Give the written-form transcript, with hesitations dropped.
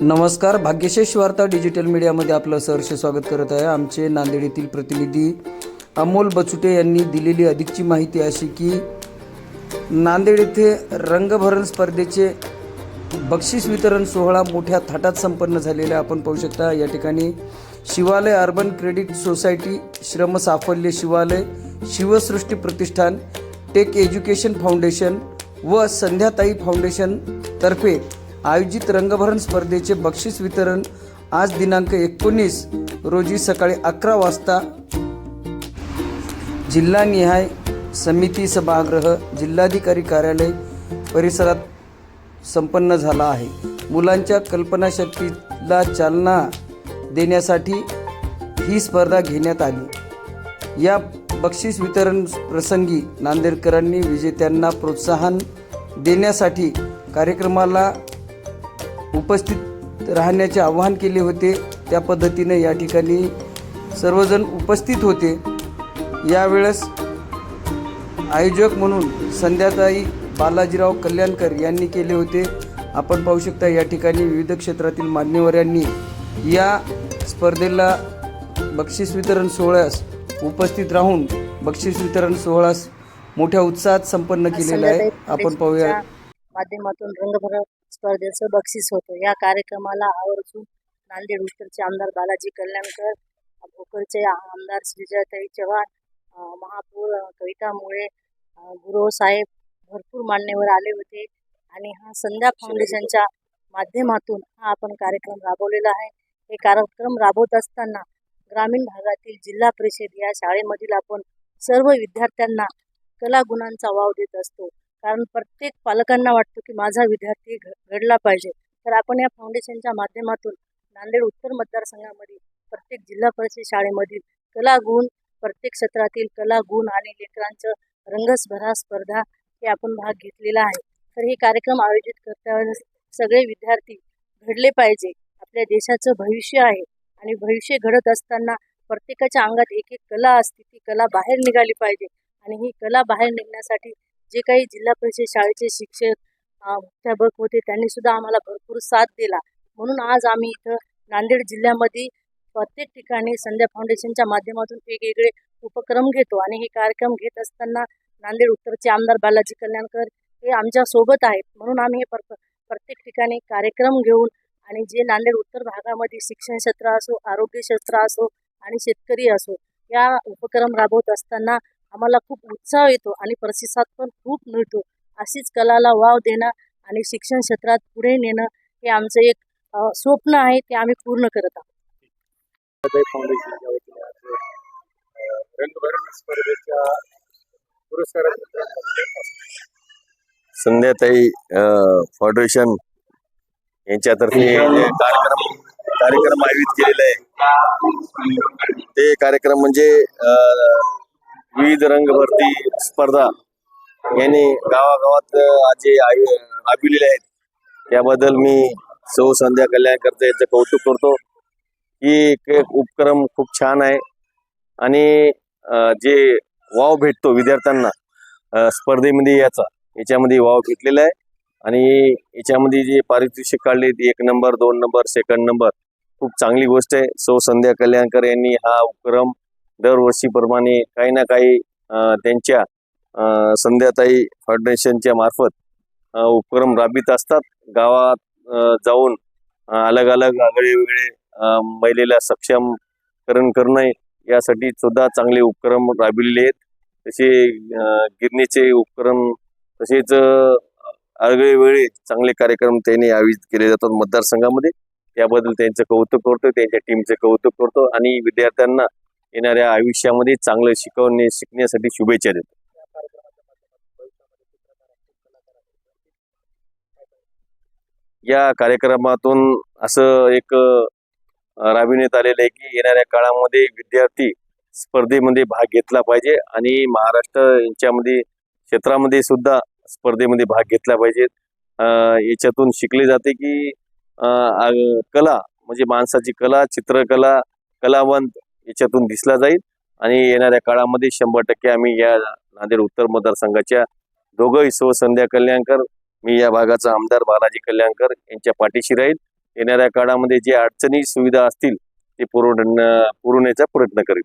नमस्कार, भाग्यशेष वार्ता डिजिटल मीडियामध्ये आपलं सहर्ष स्वागत करत आहे। आमचे नांदेड येथील प्रतिनिधी अमोल बचुटे यांनी दिलेली अधिकची माहिती अशी की नांदेड येथे रंगभरण स्पर्धेचे बक्षीस वितरण सोहळा मोठ्या थाटात संपन्न झालेला आपण पाहू शकता। या ठिकाणी शिवालय अर्बन क्रेडिट सोसायटी, श्रम साफल्य शिवालय, शिवसृष्टी प्रतिष्ठान, टेक एज्युकेशन फाउंडेशन व संध्याताई फाउंडेशन तर्फे आयोजित रंगभरण स्पर्धेचे बक्षीस वितरण आज दिनांक 19 रोजी सकाळी 11 वाजता जिल्हानिहाय समिती सभागृह, जिल्हाधिकारी कार्यालय परिसरात संपन्न झाला आहे। मुलांच्या कल्पनाशक्तीला चालना देण्यासाठी ही स्पर्धा घेण्यात आली। या बक्षीस वितरण प्रसंगी नांदेडकरांनी विजेत्यांना प्रोत्साहन देण्यासाठी कार्यक्रमाला उपस्थित राहण्याचे आवाहन केले होते। त्या पद्धतीने या ठिकाणी सर्वजण उपस्थित होते। यावेळेस आयोजक म्हणून संध्याताई बालाजीराव कल्याणकर यांनी केले होते। आपण पाहू शकता या ठिकाणी विविध क्षेत्रातील मान्यवरांनी या स्पर्धेला बक्षीस वितरण सोहळ्यास उपस्थित राहून बक्षीस वितरण सोहळ्यास मोठ्या उत्साहात संपन्न केलेला आहे। आपण पाहूया माध्यमातून रंगभरण स्पर्धेचं बक्षीस होतं। या कार्यक्रमाला आवर्जून नांदेड उत्तरचे आमदार बालाजी कल्याणकर, भोकरचे आमदार श्रीजयताई चव्हाण, महापौर कविता मुळे, गुरव साहेब, भरपूर मान्यवर आले होते आणि हा संध्या फाउंडेशनच्या माध्यमातून हा आपण कार्यक्रम राबवलेला आहे। हे कार्यक्रम राबवत असताना ग्रामीण भागातील जिल्हा परिषद या शाळेमधील आपण सर्व विद्यार्थ्यांना कला गुणांचा वाव देत असतो। कारण प्रत्येक पालकांना वाटतं की माझा विद्यार्थी घडला पाहिजे। तर आपण या फाउंडेशनच्या माध्यमातून नांदेड उत्तर मतदारसंघामध्ये प्रत्येक जिल्हा परिषद शाळेमधील कला गुण, प्रत्येक क्षेत्रातील कला गुण आणि लेकरांचं रंगभरा स्पर्धा हे आपण भाग घेतलेला आहे। तर हे कार्यक्रम आयोजित करताना सगळे विद्यार्थी घडले पाहिजे। आपल्या देशाचं भविष्य आहे आणि भविष्य घडत असताना प्रत्येकाच्या अंगात एक एक कला असते, ती कला बाहेर निघाली पाहिजे आणि ही कला बाहेर निघण्यासाठी जे काही जिल्हा परिषद शाळेचे शिक्षक मुख्याध्यापक होते त्यांनी सुद्धा आम्हाला भरपूर साथ दिला। म्हणून आज आम्ही इथं नांदेड जिल्ह्यामध्ये प्रत्येक ठिकाणी संध्या फाउंडेशनच्या माध्यमातून वेगवेगळे उपक्रम घेतो आणि हे कार्यक्रम घेत असताना नांदेड उत्तरचे आमदार बालाजी कल्याणकर हे आमच्या सोबत आहेत। म्हणून आम्ही हे प्रत्येक ठिकाणी कार्यक्रम घेऊन आणि जे नांदेड उत्तर भागामध्ये शिक्षण क्षेत्र असो, आरोग्य क्षेत्र असो आणि शेतकरी असो, या उपक्रम राबवत असताना आम्हाला खूप उत्साह येतो आणि प्रतिसाद पण खूप मिळतो। अशीच कलाला वाव देणं आणि शिक्षण क्षेत्रात पुढे नेणं हे आमचं एक स्वप्न आहे, ते आम्ही पूर्ण करत आहोत। संध्याताई फाउंडेशन यांच्यातर्फे कार्यक्रम आयोजित केलेला आहे। ते कार्यक्रम म्हणजे विविध रंग भरती स्पर्धा यांनी गावागावात आज जे राबविलेले आहेत त्याबद्दल मी सौ संध्या कल्याणकर यांचं कौतुक करतो। ही एक उपक्रम खूप छान आहे आणि जे वाव भेटतो विद्यार्थ्यांना स्पर्धेमध्ये याच्यामध्ये वाव भेटलेला आहे आणि याच्यामध्ये जे पारितोषिक काढले 1 नंबर, 2 नंबर, सेकंड नंबर, खूप चांगली गोष्ट आहे। सौ संध्या कल्याणकर यांनी हा उपक्रम दरवर्षीप्रमाणे काही ना काही त्यांच्या संध्याताई फाउंडेशनच्या मार्फत उपक्रम राबवित असतात। गावात जाऊन अलग अलग वेगवेगळे महिलेला सक्षमकरण करणे यासाठी सुद्धा चांगले उपक्रम राबविलेले आहेत। तसे गिरणीचे उपक्रम, तसेच वेगवेगळे चांगले कार्यक्रम त्यांनी आयोजित केले जातात मतदारसंघामध्ये। त्याबद्दल त्यांचं कौतुक करतो, त्यांच्या टीमचे कौतुक करतो आणि विद्यार्थ्यांना येणाऱ्या आयुष्यामध्ये चांगलं शिकण्यासाठी शुभेच्छा देतो। या कार्यक्रमातून असं एक राबविण्यात आलेलं आहे की येणाऱ्या काळामध्ये विद्यार्थी स्पर्धेमध्ये भाग घेतला पाहिजे आणि महाराष्ट्र यांच्यामध्ये क्षेत्रामध्ये सुद्धा स्पर्धेमध्ये भाग घेतला पाहिजे। याच्यातून शिकले जाते की कला म्हणजे माणसाची कला, चित्रकला, कलावंत याच्यातून दिसला जाईल आणि येणाऱ्या काळामध्ये 100% आम्ही या नांदेड उत्तर मतदारसंघाच्या दोघंही संध्या कल्याणकर, मी या भागाचा आमदार बालाजी कल्याणकर यांच्या पाठीशी राहील येणाऱ्या काळामध्ये जे अडचणी सुविधा असतील ते पुरवण्याचा प्रयत्न करेल.